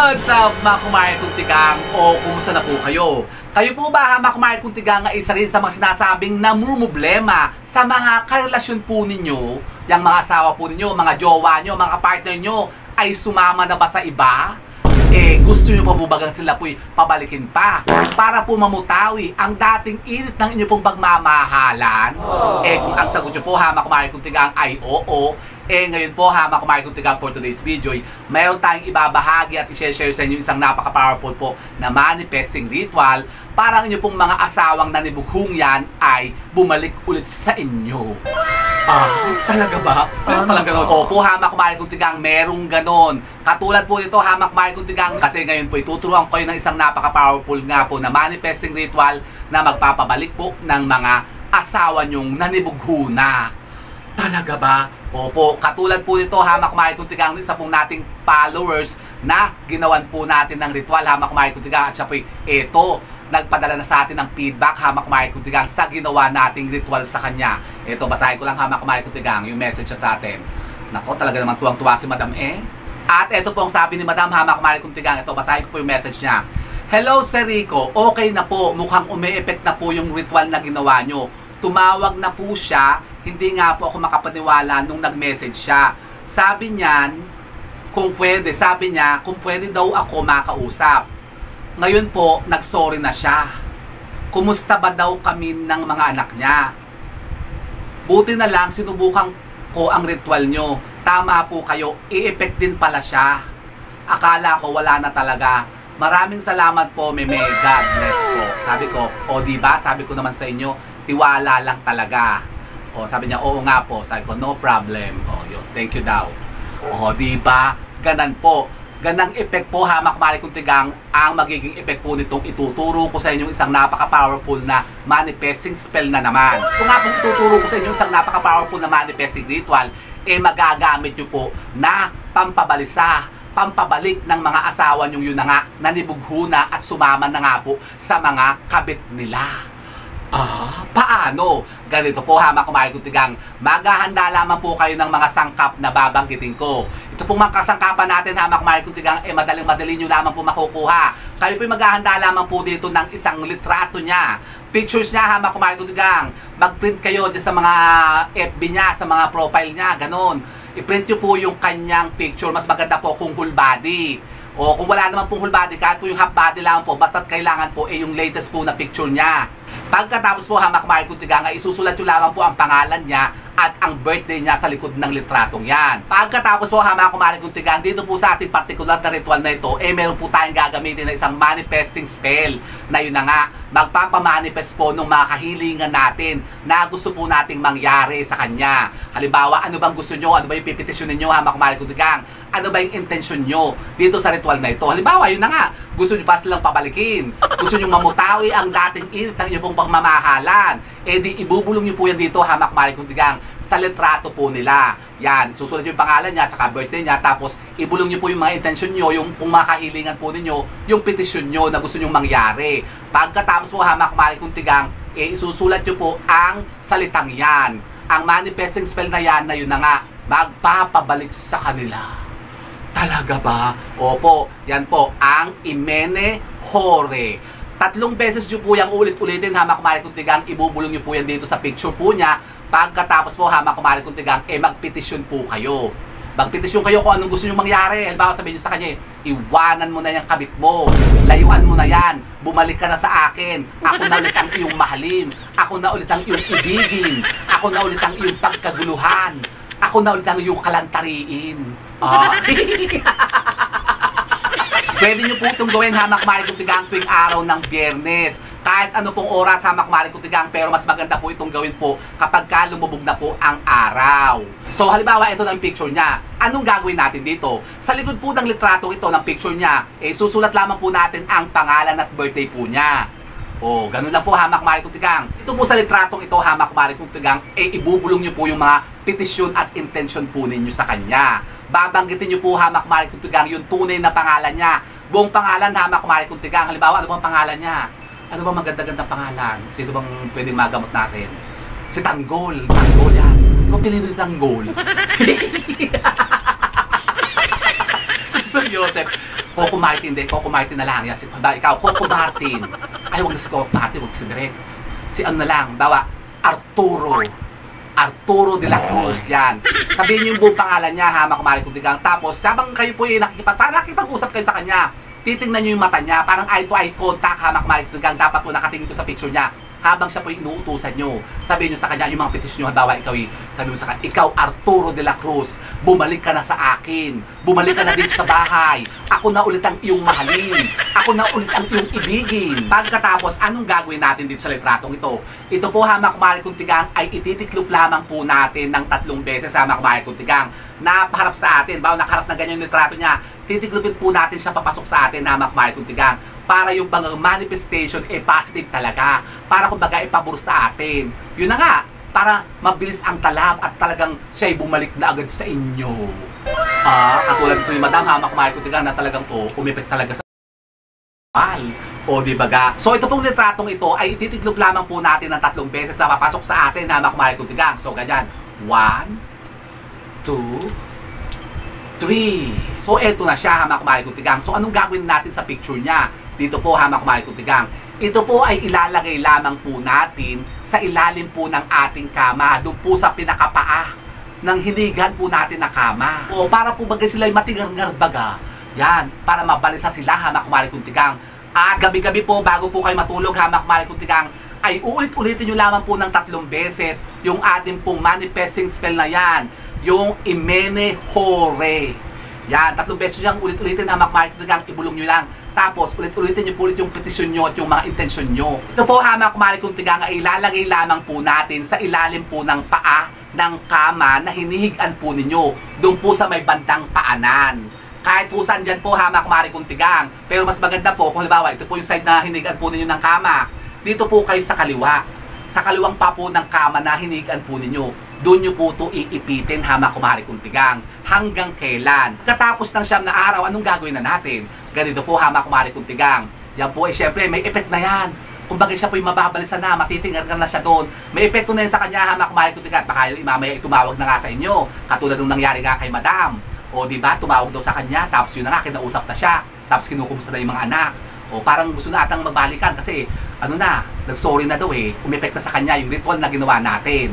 What's up mga kumare kong tigang o kumusta na po kayo? Kayo po ba mga kumare kong tigang ay isa rin sa mga sinasabing namumroblema sa mga karelasyon po ninyo? Yung mga asawa po ninyo, mga jowa nyo, mga partner nyo ay sumama na ba sa iba? Gusto nyo pa po bagang sila po'y pabalikin pa para po mamutawi ang dating init ng inyo pong pagmamahalan? Kung ang sagot nyo po mga kumare kong tigang ay oo, ngayon po mga kumare kong tigang for today's video, mayroon tayong ibabahagi at i-share sa inyo isang napaka-powerful po na manifesting ritual para ang inyo pong mga asawang nanibughong yan ay bumalik ulit sa inyo. Talaga ba? Talaga ganon. Opo, hamak kumare kong tigang, merong ganon. Katulad po ito, hamak kumare kong tigang, kasi ngayon po ituturuan ko kayo ng isang napaka-powerful nga po na manifesting ritual na magpapabalik po ng mga asawa nyong nanibugho na. Talaga ba? Opo, katulad po nito, hamak kumare kong tigang, isa pong nating followers na ginawan po natin ng ritual, hamak kumare kong tigang, at siya po'y eto, nagpadala na sa atin ng feedback, hamak kumare kong tigang, sa ginawa nating ritual sa kanya. Ito, basahin ko lang hamak kumare kong tigang, yung message siya sa atin. Nako, talaga naman tuwang-tuwa si Madam At ito po ang sabi ni Madam, hamak kumare kong tigang, ito, basahin ko po yung message niya. Hello, Sir Rico, okay na po, mukhang umi-effect na po yung ritual na ginawa nyo. Tumawag na po siya, hindi nga po ako makapaniwala nung nag-message siya. Sabi niya, kung pwede daw ako makausap. Ngayon po, nag-sorry na siya. Kumusta ba daw kami ng mga anak niya? Buti na lang, sinubukan ko ang ritual nyo. Tama po kayo, i-effect din pala siya. Akala ko wala na talaga. Maraming salamat po, Meme. God bless po. Sabi ko, diba? Sabi ko naman sa inyo, tiwala lang talaga. Sabi niya, oo nga po. Sabi ko, no problem. Yun, thank you daw. Diba? Ganan po. Ganang effect po, hamak kumare kong tigang, ang magiging effect po nitong ituturo ko sa inyo isang napaka-powerful na manifesting spell na naman. Kung nga po ituturo ko sa inyo isang napaka-powerful na manifesting ritual, magagamit nyo po na pampabalik ng mga asawa nyo yun na nga, nanibugho na at sumama na nga po sa mga kabit nila. Paano? Ganito po hamak kumare kong tigang, maghahanda lamang po kayo ng mga sangkap na babanggitin ko. Ito pong mga kasangkapan natin hamak kumare kong tigang, madaling-madali nyo lamang po makukuha. Kayo po maghahanda lamang po dito ng isang litrato niya. Pictures niya hamak kumare kong tigang. Mag-print kayo dyan sa mga FB niya, sa mga profile niya, ganon. I-print nyo po yung kanyang picture. Mas maganda po kung whole body. Kung wala naman pong whole body, kahit po yung half body lang po, basta't kailangan po yung latest po na picture niya. Pagkatapos po hamak kumare kong tigang, isusulat nyo lamang po ang pangalan niya at ang birthday niya sa likod ng litratong yan. Pagkatapos po hamak kumare kong tigang, dito po sa ating particular na ritual na ito, meron po tayong gagamitin na isang manifesting spell na yun na nga, magpapamanifest po ng mga kahilingan natin na gusto po nating mangyari sa kanya. Halimbawa, ano bang gusto nyo? Ano ba yung pipetisyon ninyo hamak kumare kong tigang? Ano ba yung intention nyo dito sa ritual na ito? Halimbawa, yun na nga, gusto nyo pa silang pabalikin. Gusto nyo mamutawi ang dating init ng inyong pagmamahalan. Di ibubulong nyo po yan dito, hamak kumare kong tigang, sa litrato po nila. Yan, susulat nyo yung pangalan niya, tsaka birthday niya, tapos ibulong nyo po yung mga intention nyo, yung mga kahilingan po ninyo, yung petisyon nyo na gusto nyo mangyari. Pagkatapos po, hamak kumare kong tigang, isusulat nyo po ang salitang yan. Ang manifesting spell na yan, na yun na nga, magpapabalik sa kanila. Talaga ba? Opo, yan po, ang Imene Hore. 3 beses nyo po yung ulit-ulitin, hamak kumare kong tigang, ibubulong nyo po yan dito sa picture po niya. Pagkatapos po, hamak kumare kong tigang, magpetisyon po kayo. Magpetisyon kayo kung anong gusto nyo mangyari. Halimbawa, sabihin nyo sa kanya, iwanan mo na yung kabit mo. Layuan mo na yan. Bumalik ka na sa akin. Ako na ulit ang iyong mahalin. Ako na ulit ang iyong ibigin. Ako na ulit ang iyong pagkaguluhan. Ako na ulit ang iyong kalantariin. Pwede nyo po itong gawin hamak kumare kong tigang tuwing araw ng Biyernes. Kahit ano pong oras hamak kumare kong tigang, pero mas maganda po itong gawin po kapag lumubog na po ang araw. So halimbawa, ito na ang picture niya. Anong gagawin natin dito? Sa likod po ng litrato ito ng picture niya, susulat lamang po natin ang pangalan at birthday po niya. Ganun lang po hamak kumare kong tigang. Ito po sa litratong ito hamak kumare kong tigang, ibubulong nyo po yung mga petisyon at intention po ninyo sa kanya. Babanggitin nyo po hamak kumare kong tigang yung tunay na pangalan niya. Buong pangalan hamak kumare kong tigang. Halimbawa, ano bang pangalan niya? Ano bang maganda-gandang pangalan? Sino bang pwedeng magamot natin? Si Tanggol. Tanggol yan. Ano pinili Tanggol? Joseph. Coco Martin, hindi. Coco Martin na lang. Yan, ikaw, Coco Martin. Ay, huwag na si Coco Martin, huwag si Direk. Si ano na lang, bawa, Arturo. Arturo de la Cruz, yan. Sabihin niyo yung buong pangalan niya, ha, mga kumari kuntigang. Tapos, sabang kayo po yung nakikipag-usap kayo sa kanya, titingnan niyo yung mata niya, parang eye-to-eye contact, ha, mga kumari kuntigang. Dapat po nakatingin ko sa picture niya. Habang siya po inuutusan nyo, sabihin nyo sa kanya yung mga petisyon nyo, halimbawa ikaw, sabihin mo sa kanya, ikaw Arturo de la Cruz, bumalik ka na sa akin, bumalik ka na dito sa bahay, ako na ulit ang iyong mahalin, ako na ulit ang iyong ibigin. Pagkatapos, anong gagawin natin dito sa litratong ito? Ito po, Hama Kumari Kuntigang, ay ititiklop lamang po natin ng 3 beses, Hama Kumari Kuntigang, na paharap sa atin. Bawa nakaharap na ganyan yung litrato niya, titiklopin po natin siya papasok sa atin, Hama Kumari Kuntigang, para yung bang manifestation positive talaga, para kumbaga ipabor sa atin. Yun na nga, para mabilis ang talab at talagang siya'y bumalik na agad sa inyo. Katulad ito yung Madam Hama Kumari Kuntigang na talagang umipek talaga sa o di baga. So ito pong litratong ito ay ititiklop lamang po natin ng 3 beses na papasok sa atin, Hama Kumari Kuntigang. So ganyan, 1, 2, 3. So eto na siya, Hama Kumari Kuntigang. So anong gagawin natin sa picture niya? Dito po, Hama Kumari Kuntigang. Ito po ay ilalagay lamang po natin sa ilalim po ng ating kama. Doon po sa pinakapaa ng hinigan po natin na kama. O para po bagay sila matigar-ngar baga. Yan, para mabalisa sila, Hama Kumari Kuntigang. At gabi-gabi po, bago po kayo matulog, Hama Kumari Kuntigang, ay uulit-ulitin nyo lamang po ng 3 beses yung ating pong manifesting spell na yan. Yung Imene Hore. Yan, 3 beses yung ulit-ulitin, Hama Kumari Kuntigang, ibulong nyo lang. Tapos, ulit-ulitin nyo po ulit yung petisyon nyo at yung mga intensyon nyo. Ito po, Hama Kumari Kuntigang, ay ilalagay lamang po natin sa ilalim po ng paa ng kama na hinihigan po ninyo. Doon po sa may bandang paanan. Kahit po saan dyan po, Hama Kumari Kuntigang. Pero mas maganda po, kung halimbawa, ito po yung side na hinihigan po ninyo ng kama. Dito po kayo sa kaliwa. Sa kaliwang pa po ng kama na hinihigan po ninyo. Doon nyo po ito iipitin, Hama Kumari Kuntigang. Hanggang kailan? Katapos ng 9 na araw, anong gagawin na natin? Ganito po, Hama Kumari Kuntigang. Yan po, syempre, may effect na yan. Kung bagay siya po yung mababalisa na, matitingan na siya doon. May epekto na yan sa kanya, Hama Kumari Kuntigang. Baka mamaya tumawag na nga sa inyo. Katulad nung nangyari nga kay Madam. O diba, tumawag daw sa kanya, tapos yun na nga, kinausap na siya. Tapos kinukumusta na yung mga anak. O parang gusto na atang magbalikan kasi, ano na, nag-sorry na daw eh. Umepek na sa kanya yung ritual na ginawa natin.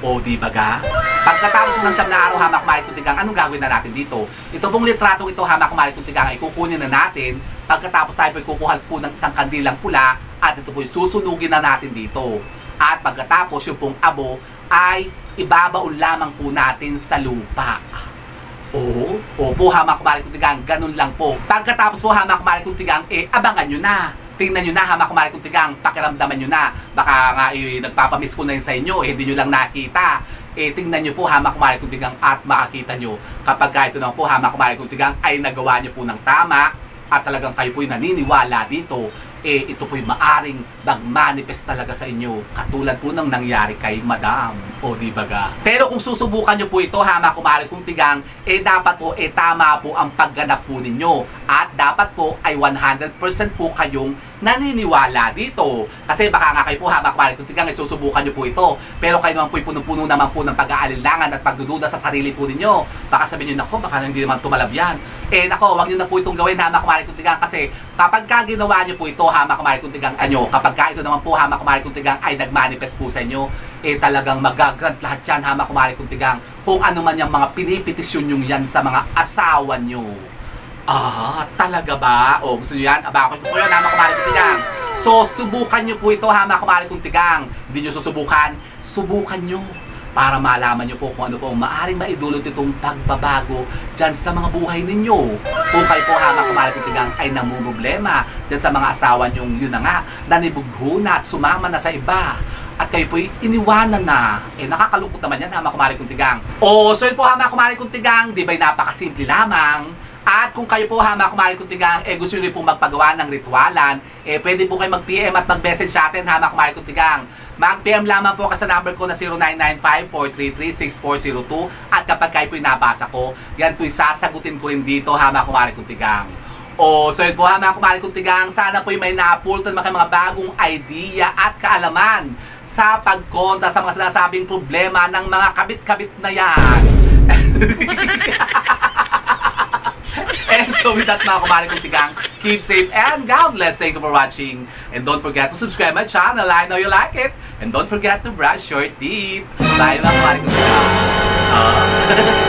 O di baga? Pagkatapos ng 9 na araw, Hama Kumari Kuntigang, anong gagawin na natin dito? Ito pong litratong ito, Hama Kumari Kuntigang, ay kukunin na natin. Pagkatapos tayo po kukuha po ng isang kandilang pula at ito po susunugin na natin dito. At pagkatapos yung pong abo ay ibabaon lamang po natin sa lupa. Opo, Hama Kumari Kuntigang, ganun lang po. Pagkatapos po, Hama Kumari Kuntigang, abangan nyo na. Tingnan nyo na, Hama Kumari Kuntigang, pakiramdaman nyo na. Baka nga nagpapamiss ko na yun sa inyo, hindi nyo lang nakita. Tingnan nyo po, Hama Kumari Kuntigang, at makakita nyo. Kapag ito naman po, Hama Kumari Kuntigang, ay nagawa nyo po ng tama, at talagang kayo po'y naniniwala dito, ito po'y maaring mag-manifest talaga sa inyo. Katulad po ng nangyari kay Madam. O di baga? Pero kung susubukan nyo po ito, Hama Kumari Kuntigang, dapat po, tama po ang pagganap po ninyo. At dapat po ay 100% po kayong naniniwala dito. Kasi baka nga kayo po, Hama Kumari Kuntigang, susubukan nyo po ito. Pero kayo naman po'y punong-puno naman po ng pag-aalinlangan at pagdududa sa sarili po ninyo. Baka sabihin nyo, nako, baka hindi naman tumalab yan. Nako, wag nyo na po itong gawin, Hama Kumari Kuntigang, kasi kapag ginawa nyo po ito, Hama Kumari Kuntigang, kapag ito naman po, Hama Kumari Kuntigang, ay nag-manifest po sa inyo, talagang mag-grant lahat yan, Hama Kumari Kuntigang, kung ano man yung mga pinipetisyon nyo yan sa mga asawa nyo. Talaga ba? Gusto nyo yan? Aba, ako gusto yan, Hama Kumari Kuntigang. So, subukan nyo po ito, Hama Kumari Kuntigang. Hindi nyo susubukan, subukan nyo. Para malaman nyo po kung ano po maaring maidulot itong pagbabago dyan sa mga buhay ninyo. Kung kayo po, Hama Kumari Kuntigang, ay namumroblema dyan sa mga asawa nyong yun na nga, nanibugho na at sumama na sa iba. At kayo po'y iniwanan na. Nakakalungkot naman yan, Hama Kumari Kuntigang. So yun po, Hama Kumari Kuntigang, di ba'y napakasimple lamang? At kung kayo po, Hama Kumari Kuntigang, gusto nyo pong magpagawa ng ritualan, pwede po kayo mag-PM at mag-message sa atin, Hama Kumari Kuntigang. Mag-PM lamang po ka sa number ko na 0995-433-6402 at kapag kayo po'y nabasa ko, yan po'y sasagutin ko rin dito, Hama Kumari Kuntigang. So yun po, Hama Kumari Kuntigang, sana po'y may napultan mga bagong idea at kaalaman sa pagkontra sa mga sinasabing problema ng mga kabit-kabit na yan. And so with that mga kumare kong tigang, keep safe and God bless. Thank you for watching. And don't forget to subscribe my channel. I know you like it. And don't forget to brush your teeth. Bye mga kumare kong tigang.